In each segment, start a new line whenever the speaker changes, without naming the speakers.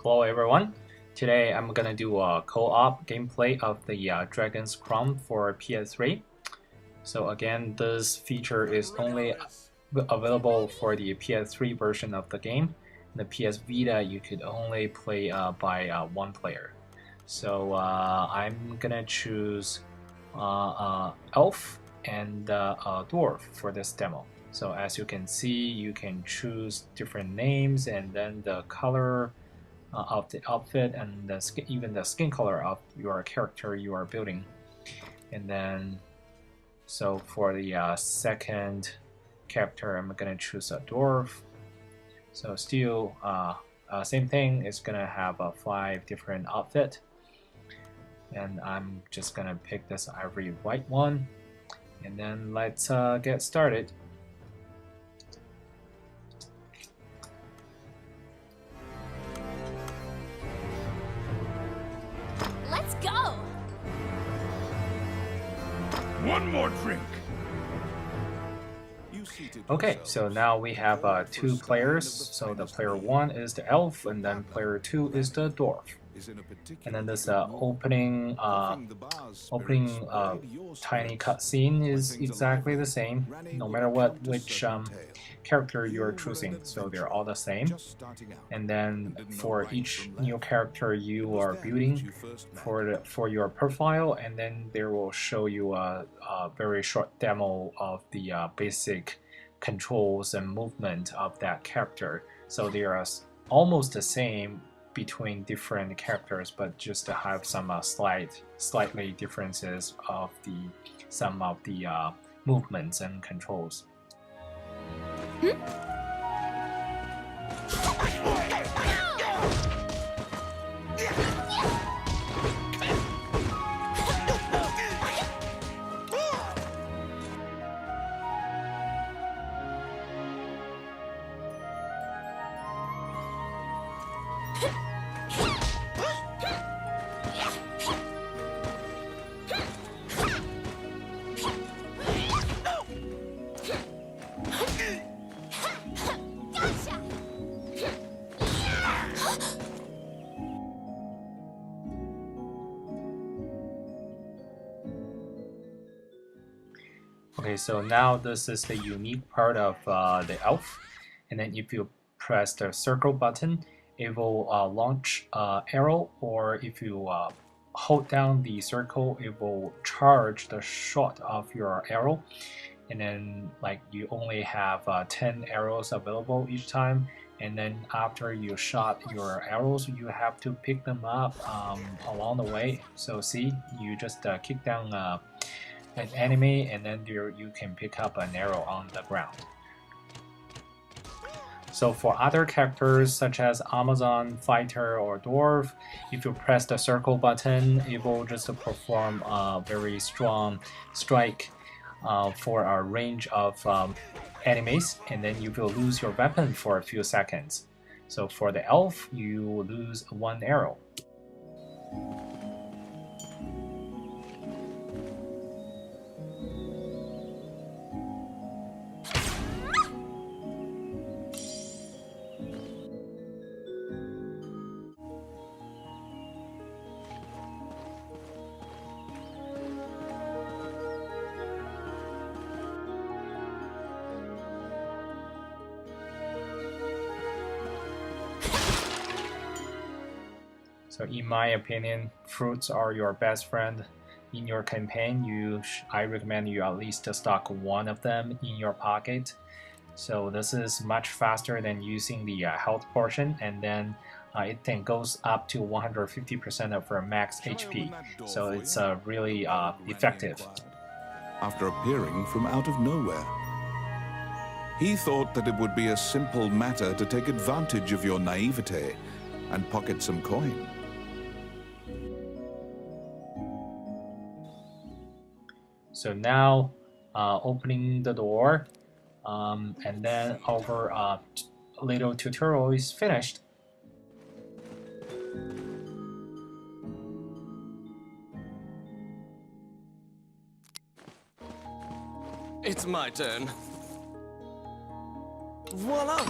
Hello everyone. Today I'm gonna do a co-op gameplay of the Dragon's Crown for PS3. So again, this feature is only available for the PS3 version of the game. In the PS Vita, you could only play by one player. So I'm gonna choose Elf and Dwarf for this demo. So as you can see, you can choose different names and then the color of the outfit and the skin, even the skin color of your character you are building. And then, so for the second character, I'm gonna choose a dwarf. So still, same thing. It's gonna have 5 different outfit, and I'm just gonna pick this ivory white one. And then let's get started.
Let's go!
One more drink.
Okay, so now we have 2 players. So the player 1 is the elf, and then player 2 is the dwarf. And then this opening tiny cutscene is exactly the same, no matter which character you're choosing. So they're all the same. And then for each new character you are building for your profile, and then they will show you a very short demo of the basic controls and movement of that character. So they are almost the same between different characters, but just to have some slightly differences of some of the movements and controls. Okay, so now this is the unique part of the elf, and then if you press the circle button, it will launch arrow, or if you hold down the circle, it will charge the shot of your arrow, and then like you only have 10 arrows available each time, and then after you shot your arrows, you have to pick them up along the way. So see, you just kick down an enemy, and then you can pick up an arrow on the ground. So for other characters such as Amazon, Fighter, or Dwarf, if you press the circle button, it will just perform a very strong strike for a range of enemies, and then you will lose your weapon for a few seconds. So for the elf, you lose 1 arrow. So in my opinion, fruits are your best friend. In your campaign, I recommend you at least stock 1 of them in your pocket. So this is much faster than using the health portion, and then it then goes up to 150% of your max HP. So it's really effective.
After appearing from out of nowhere, he thought that it would be a simple matter to take advantage of your naivete and pocket some coin.
So now, opening the door, and then our little tutorial is finished.
It's my turn. Voila!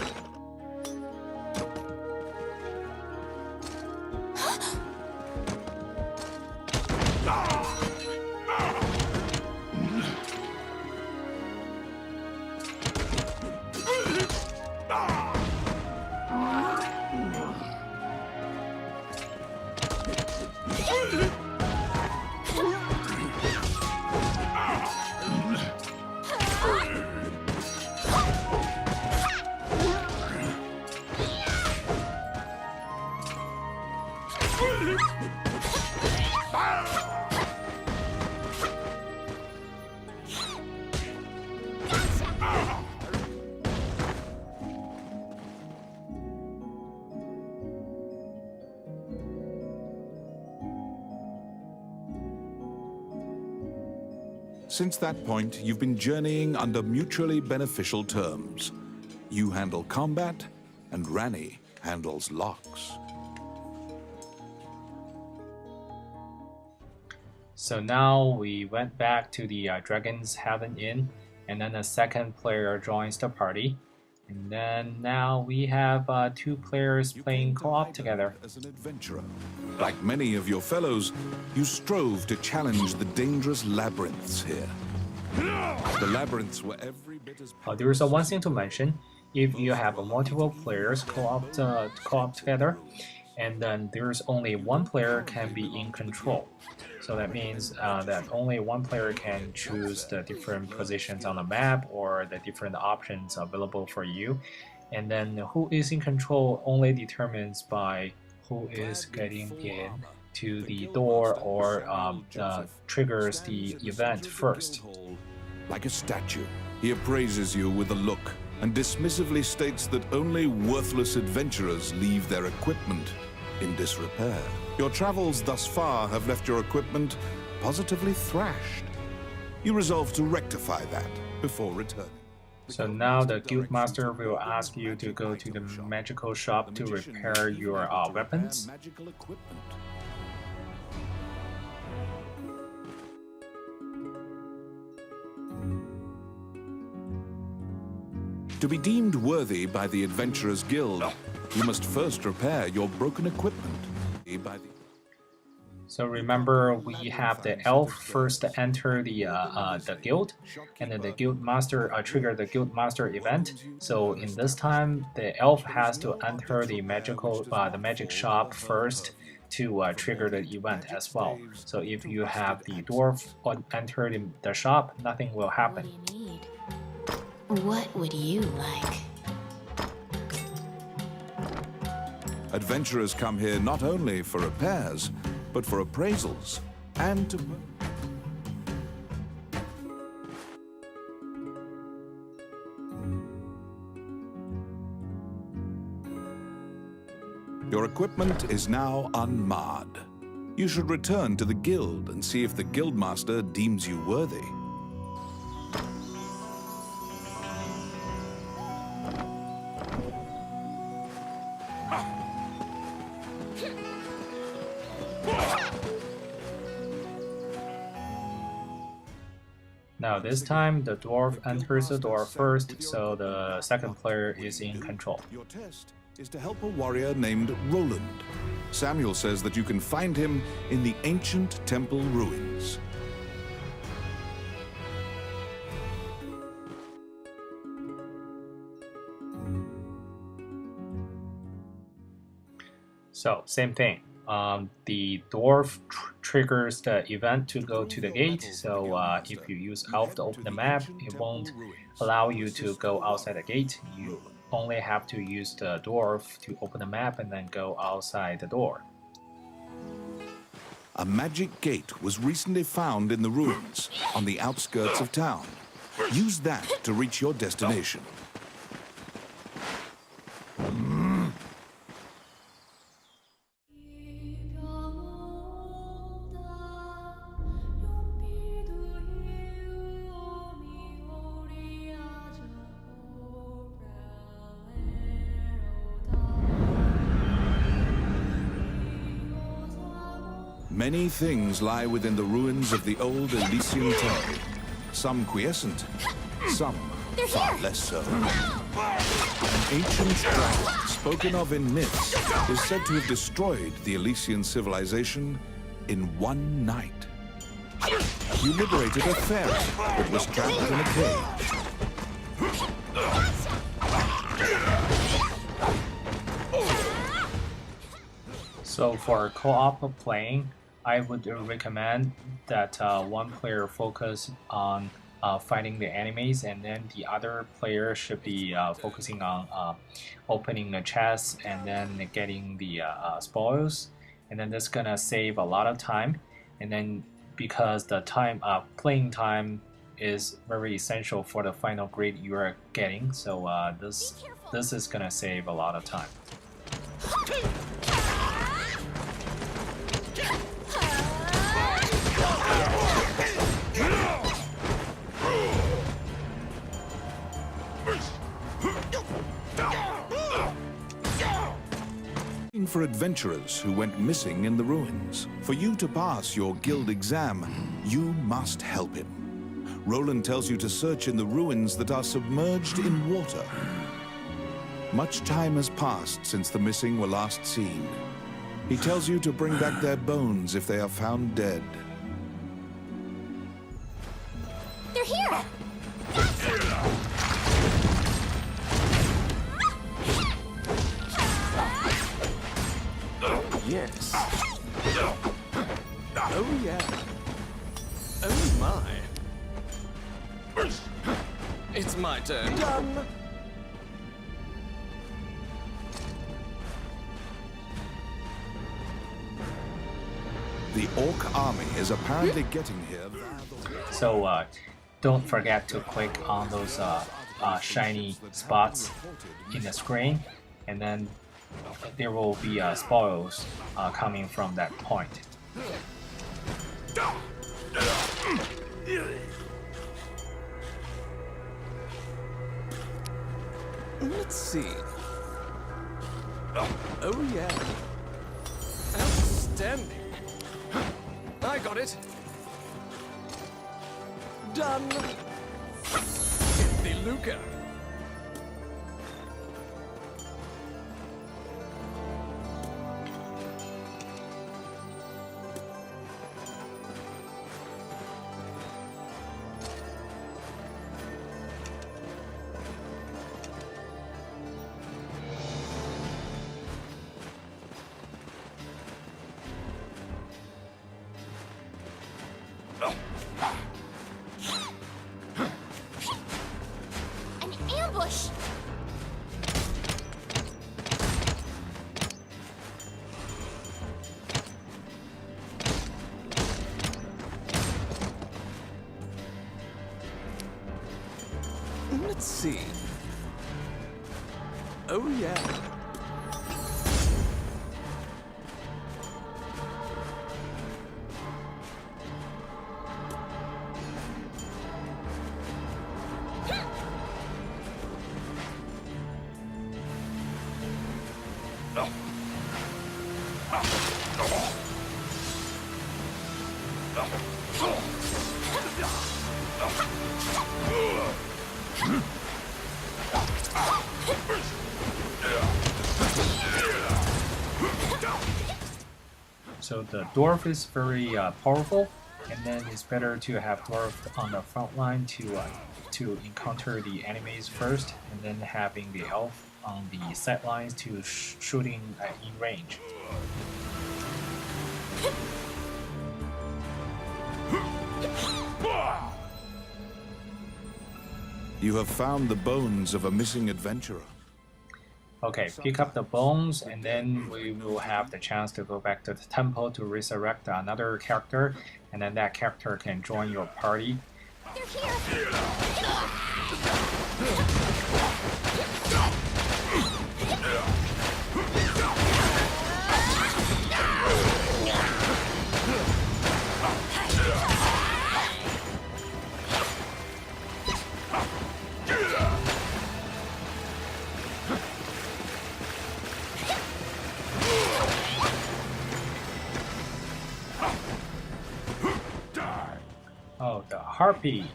Since that point, you've been journeying under mutually beneficial terms. You handle combat, and Rani handles locks.
So now we went back to the Dragon's Heaven Inn, and then a second player joins the party. And then now we have 2 players playing co-op together.
As an adventurer, like many of your fellows, you strove to challenge the dangerous labyrinths here. The labyrinths were every bit as...
There is one thing to mention. If you have multiple players co-op together, and then there's only one player can be in control. So that means that only one player can choose the different positions on the map or the different options available for you. And then who is in control only determines by who is getting in to the door or triggers the event first.
Like a statue, he appraises you with a look and dismissively states that only worthless adventurers leave their equipment in disrepair. Your travels thus far have left your equipment positively thrashed. You resolve to rectify that before returning.
So now the Guildmaster will ask you to go to the magical shop to repair your weapons.
Magical equipment. To be deemed worthy by the Adventurers Guild, you must first repair your broken equipment.
So remember, we have the elf first enter the guild, and then the guild master trigger the guild master event. So in this time, the elf has to enter the magic shop first to trigger the event as well. So if you have the dwarf enter the shop, nothing will happen.
What would you like?
Adventurers come here not only for repairs, but for appraisals and to... Your equipment is now unmarred. You should return to the guild and see if the guildmaster deems you worthy.
Now this time, the dwarf enters the door first, so the second player is in control.
Your test is to help a warrior named Roland. Samuel says that you can find him in the ancient temple ruins.
So same thing. The dwarf triggers the event to go to the gate. So if you use elf to open the map, it won't allow you to go outside the gate. You only have to use the dwarf to open the map and then go outside the door.
A magic gate was recently found in the ruins on the outskirts of town. Use that to reach your destination. Many things lie within the ruins of the old Elysian temple. Some quiescent, some far less so. An ancient dragon, spoken of in myths, is said to have destroyed the Elysian civilization in one night. You liberated a fairy that was trapped in a cage.
So for co-op playing, I would recommend that one player focus on fighting the enemies, and then the other player should be focusing on opening the chests and then getting the spoils. and then that's gonna save a lot of time. And then because the time playing time is very essential for the final grade you are getting, so this is gonna save a lot of time.
For adventurers who went missing in the ruins. For you to pass your guild exam, you must help him. Roland tells you to search in the ruins that are submerged in water. Much time has passed since the missing were last seen. He tells you to bring back their bones if they are found dead.
They're here!
Yes. Oh, yeah. Oh, my. It's my turn. Done.
The Orc army is apparently getting here.
So don't forget to click on those shiny spots in the screen, and then there will be spoils coming from that point.
Let's see. Oh, yeah. Outstanding. I got it. Done. Get the Luca.
An ambush!
Let's see. Oh, yeah.
So the Dwarf is very powerful, and then it's better to have Dwarf on the front line to encounter the enemies first, and then having the Elf on the sidelines to shooting in range.
You have found the bones of a missing adventurer.
Okay, pick up the bones, and then we will have the chance to go back to the temple to resurrect another character, and then that character can join your party.
They're here!
Oh, the Harpy!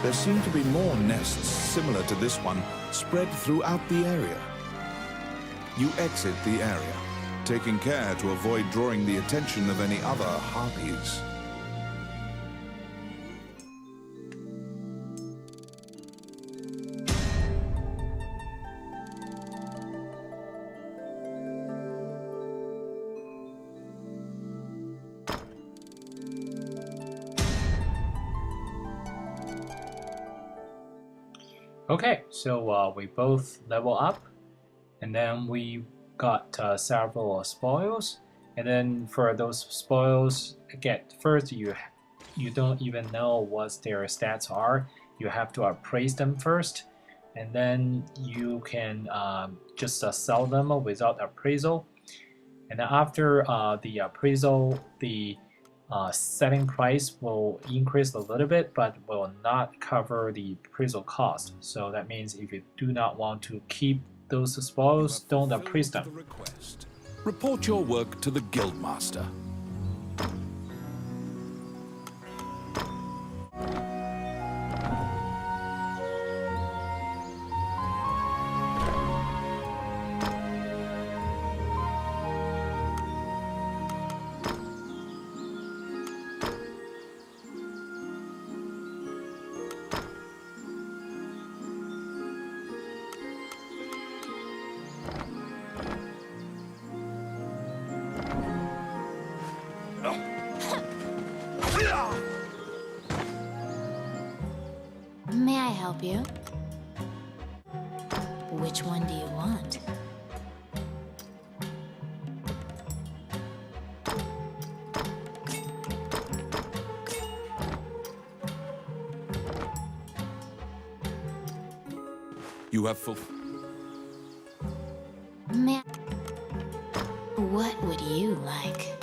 There seem to be more nests similar to this one spread throughout the area. You exit the area, taking care to avoid drawing the attention of any other harpies.
Okay, so we both level up, and then we got several spoils. And then for those spoils, first you don't even know what their stats are. You have to appraise them first, and then you can just sell them without appraisal. And then after the appraisal, the selling price will increase a little bit, but will not cover the appraisal cost. So that means if you do not want to keep those spoils, don't appraise them.
Report your work to the Guildmaster.
May I help you? Which one do you want?
You have
What would you like?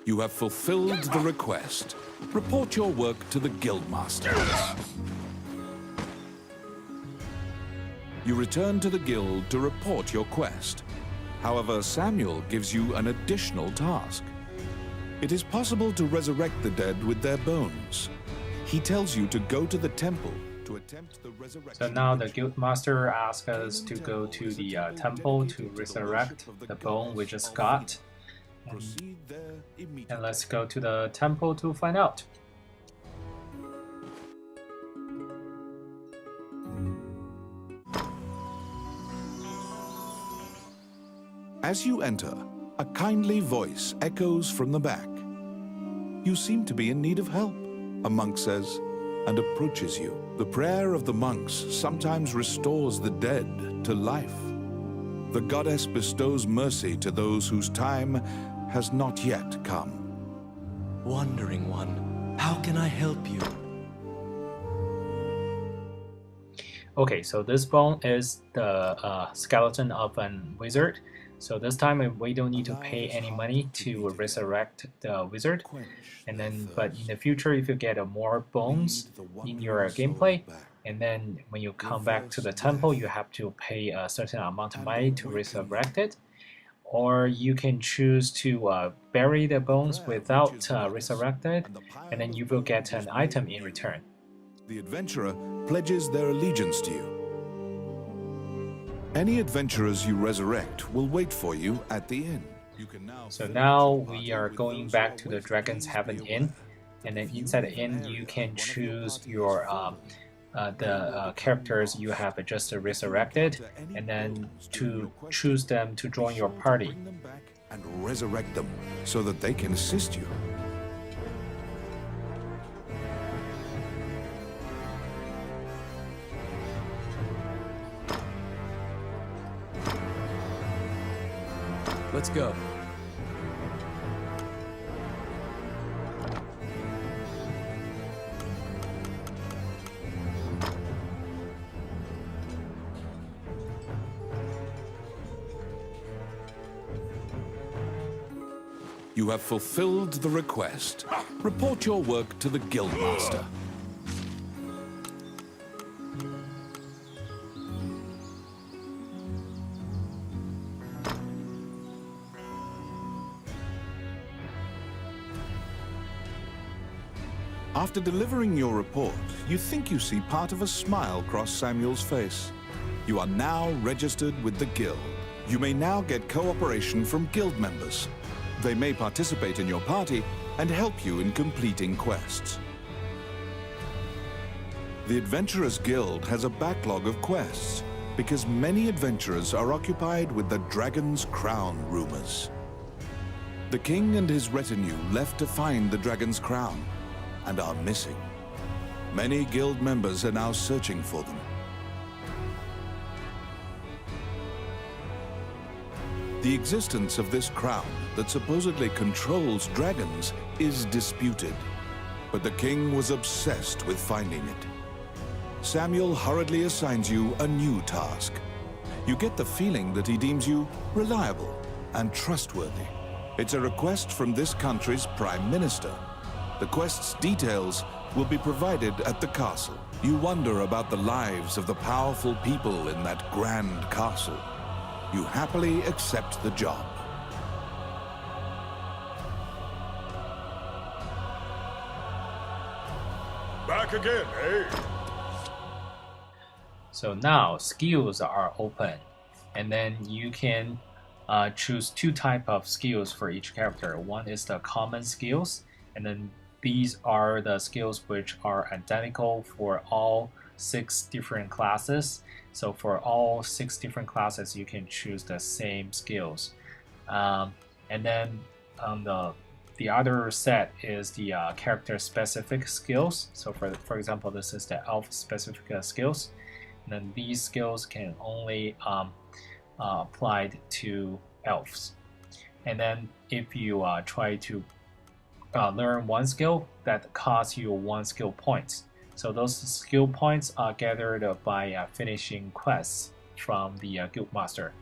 You have fulfilled the request. Report your work to the Guildmaster. You return to the guild to report your quest. However, Samuel gives you an additional task. It is possible to resurrect the dead with their bones. He tells you to go to the temple to attempt the resurrection.
So now the Guildmaster asks us to go to the temple to resurrect the bone we just got.
Proceed there immediately.
And let's go to the temple to find out.
As you enter, a kindly voice echoes from the back. You seem to be in need of help, a monk says, and approaches you. The prayer of the monks sometimes restores the dead to life. The goddess bestows mercy to those whose time has not yet come.
Wandering one, how can I help you?
Okay, so this bone is the skeleton of a wizard. So this time we don't need to pay any money to resurrect the wizard. And then, but in the future, if you get more bones in your gameplay, and then when you come back to the temple, you have to pay a certain amount of money to resurrect it. Or you can choose to bury the bones without resurrected, and then you will get an item in return.
The adventurer pledges their allegiance to you. Any adventurers you resurrect will wait for you at the inn.
So now we are going back to the Dragon's Heaven Inn, and then inside the inn you can choose your characters you have just resurrected, and then to choose them to join your party.
Bring them back and resurrect them so that they can assist you.
Let's go.
You have fulfilled the request. Report your work to the Guildmaster. After delivering your report, you think you see part of a smile cross Samuel's face. You are now registered with the Guild. You may now get cooperation from Guild members. They may participate in your party and help you in completing quests. The Adventurers Guild has a backlog of quests because many adventurers are occupied with the Dragon's Crown rumors. The king and his retinue left to find the Dragon's Crown and are missing. Many guild members are now searching for them. The existence of this crown that supposedly controls dragons is disputed, but the king was obsessed with finding it. Samuel hurriedly assigns you a new task. You get the feeling that he deems you reliable and trustworthy. It's a request from this country's Prime Minister. The quest's details will be provided at the castle. You wonder about the lives of the powerful people in that grand castle. You happily accept the job.
Back again, eh?
So now skills are open, and then you can choose two types of skills for each character. One is the common skills, and then these are the skills which are identical for all 6 different classes. So for all 6 different classes, you can choose the same skills. And then the other set is the character-specific skills. So for example, this is the elf-specific skills. And then these skills can only applied to elves. And then if you try to learn one skill, that costs you 1 skill point. So those skill points are gathered by finishing quests from the guild master.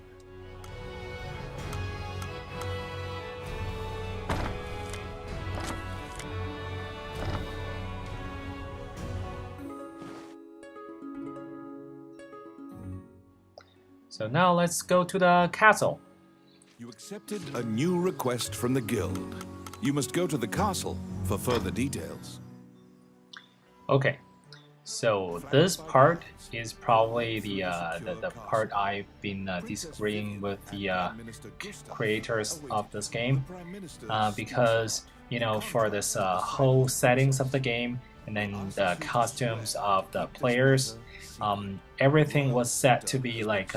So now let's go to the castle.
You accepted a new request from the guild. You must go to the castle for further details.
Okay, so this part is probably the part I've been disagreeing with the creators of this game, because for this whole settings of the game and then the costumes of the players, everything was set to be like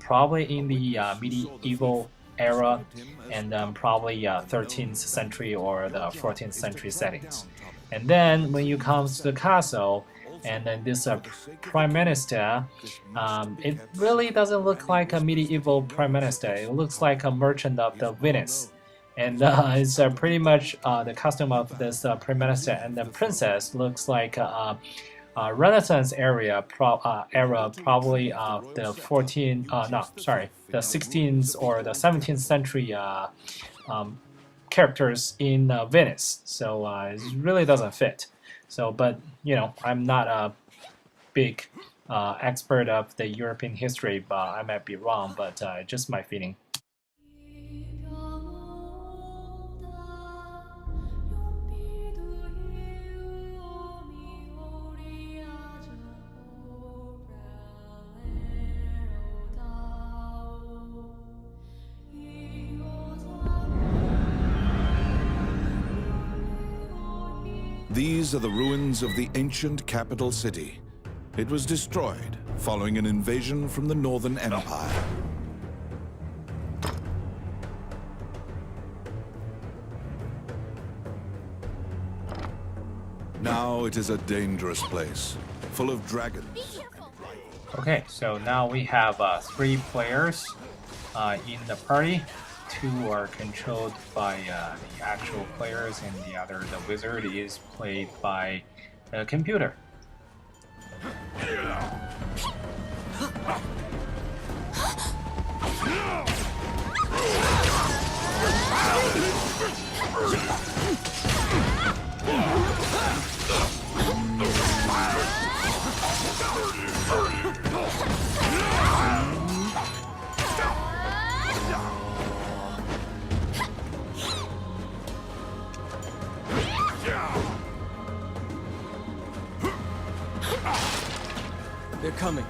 probably in the medieval era, and probably 13th century or the 14th century settings. And then when you come to the castle, and then this prime minister, it really doesn't look like a medieval prime minister. It looks like a merchant of the Venice. And it's pretty much the costume of this prime minister and the princess looks like Renaissance era, probably the 16th or the 17th century characters in Venice. So it really doesn't fit. So, but I'm not a big expert of the European history, but I might be wrong. But just my feeling.
These are the ruins of the ancient capital city. It was destroyed following an invasion from the Northern Empire. Now it is a dangerous place, full of dragons.
Okay, so now we have 3 players in the party. 2 are controlled by the actual players, and the other, the wizard, is played by a computer.
They're coming.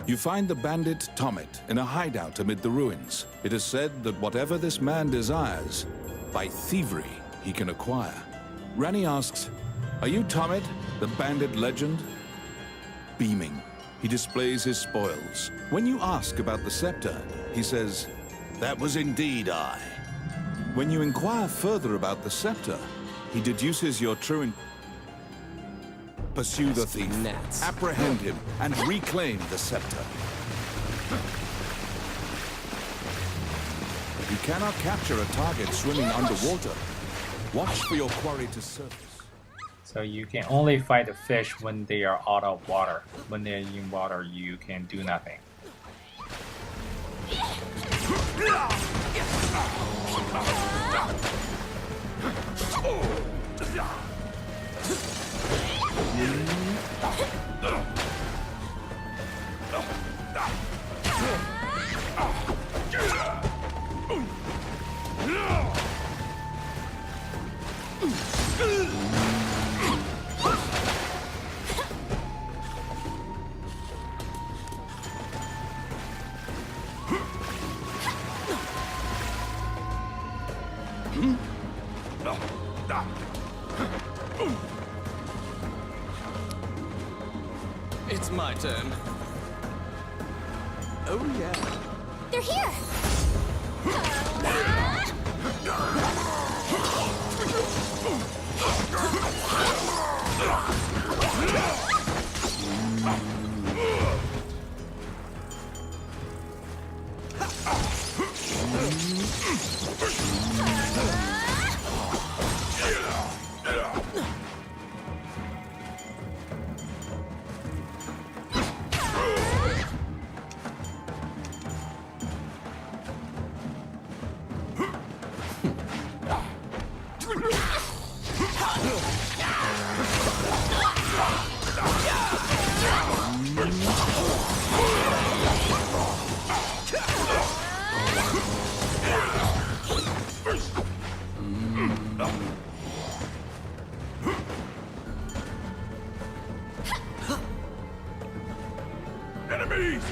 You find the bandit Tomet in a hideout amid the ruins. It is said that whatever this man desires, by thievery he can acquire. Rani asks, "Are you Tomet, the bandit legend?" Beaming, he displays his spoils. When you ask about the scepter, he says, "That was indeed I." When you inquire further about the scepter, he deduces your true intent. Pursue the thief,
Gnats.
apprehend him, and reclaim the scepter. You cannot capture a target swimming underwater. Watch for your quarry to surface.
So you can only fight the fish when they are out of water. When they're in water, you can do nothing.
It's my turn. Oh, yeah.
They're here!
Enemies!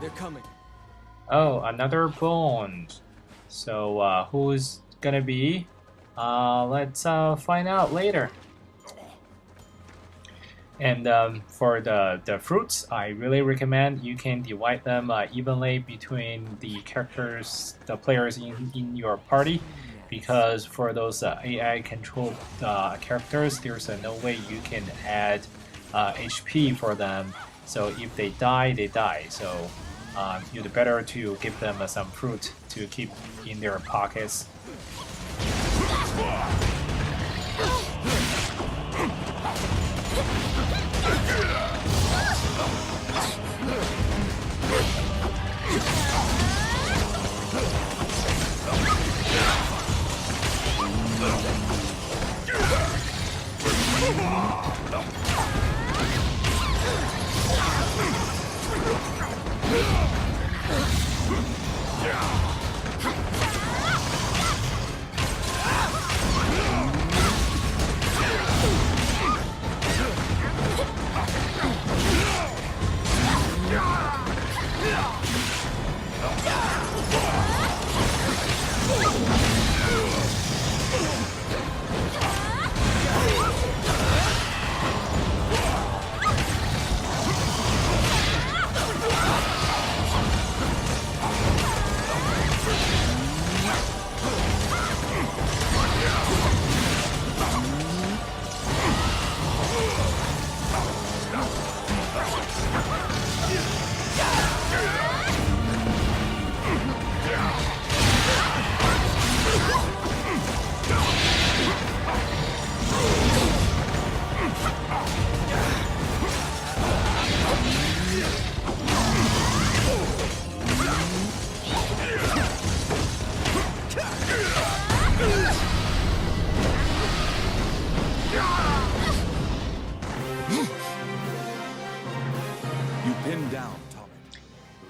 They're coming.
Oh, another bone. So who's gonna be? Let's find out later. And for the fruits, I really recommend you can divide them evenly between the characters, the players in your party, because for those AI controlled characters, there's no way you can add HP for them. So if they die, they die. So you'd better to give them some fruit to keep in their pockets.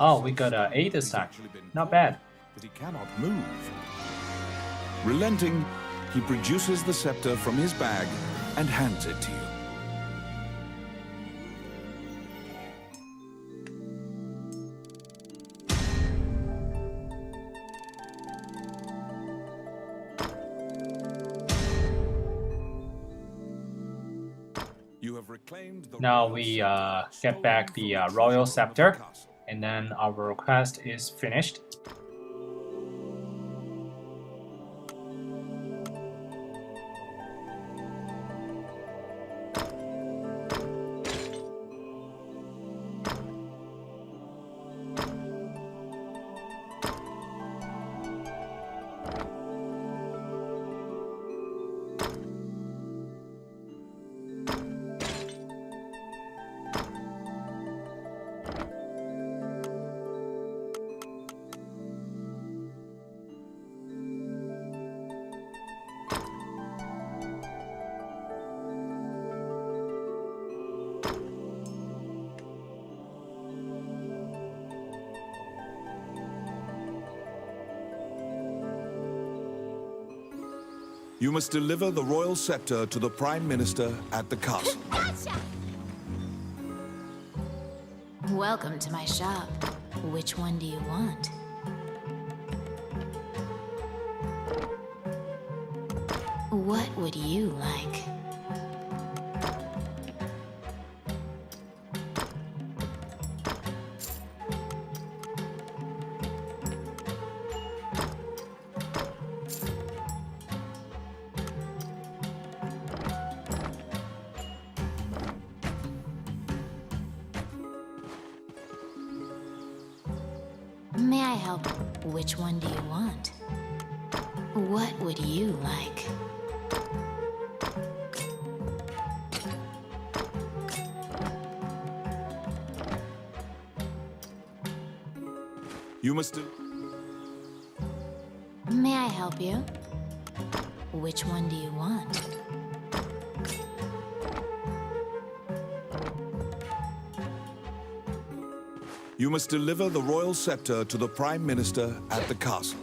Oh, we got an 8 this time. Not bad.
That he cannot move. Relenting, he produces the scepter from his bag and hands it to you. You have reclaimed the
Now
royal
we
scepter,
get back the royal scepter, and then our request is finished.
You must deliver the royal scepter to the Prime Minister at the castle.
Welcome to my shop. Which one do you want? What would you like? May I help? Which one do you want? What would you like?
You must...
May I help you? Which one do you want?
You must deliver the royal scepter to the Prime Minister at the castle.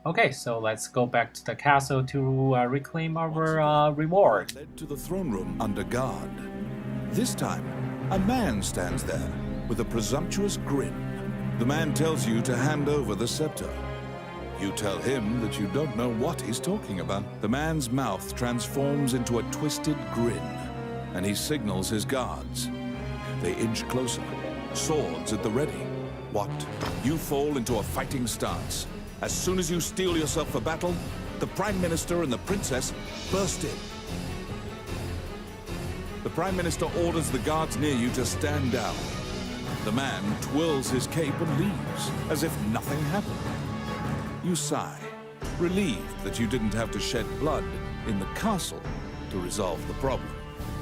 Okay, so let's go back to the castle to reclaim our reward.
Led to the throne room under guard. This time, a man stands there with a presumptuous grin. The man tells you to hand over the scepter. You tell him that you don't know what he's talking about. The man's mouth transforms into a twisted grin, and he signals his guards. They inch closer, swords at the ready. What? You fall into a fighting stance. As soon as you steel yourself for battle, the Prime Minister and the Princess burst in. The Prime Minister orders the guards near you to stand down. The man twirls his cape and leaves, as if nothing happened. You sigh, relieved that you didn't have to shed blood in the castle to resolve the problem.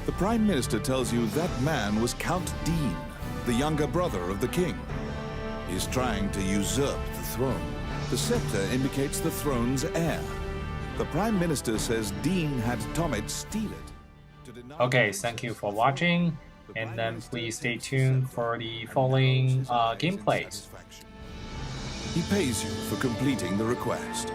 The Prime Minister tells you that man was Count Dean, the younger brother of the king. He's trying to usurp the throne. The scepter indicates the throne's heir. The Prime Minister says Dean had Tommet steal it.
Okay, thank you for watching, and then please stay tuned for the following gameplays.
He pays you for completing the request.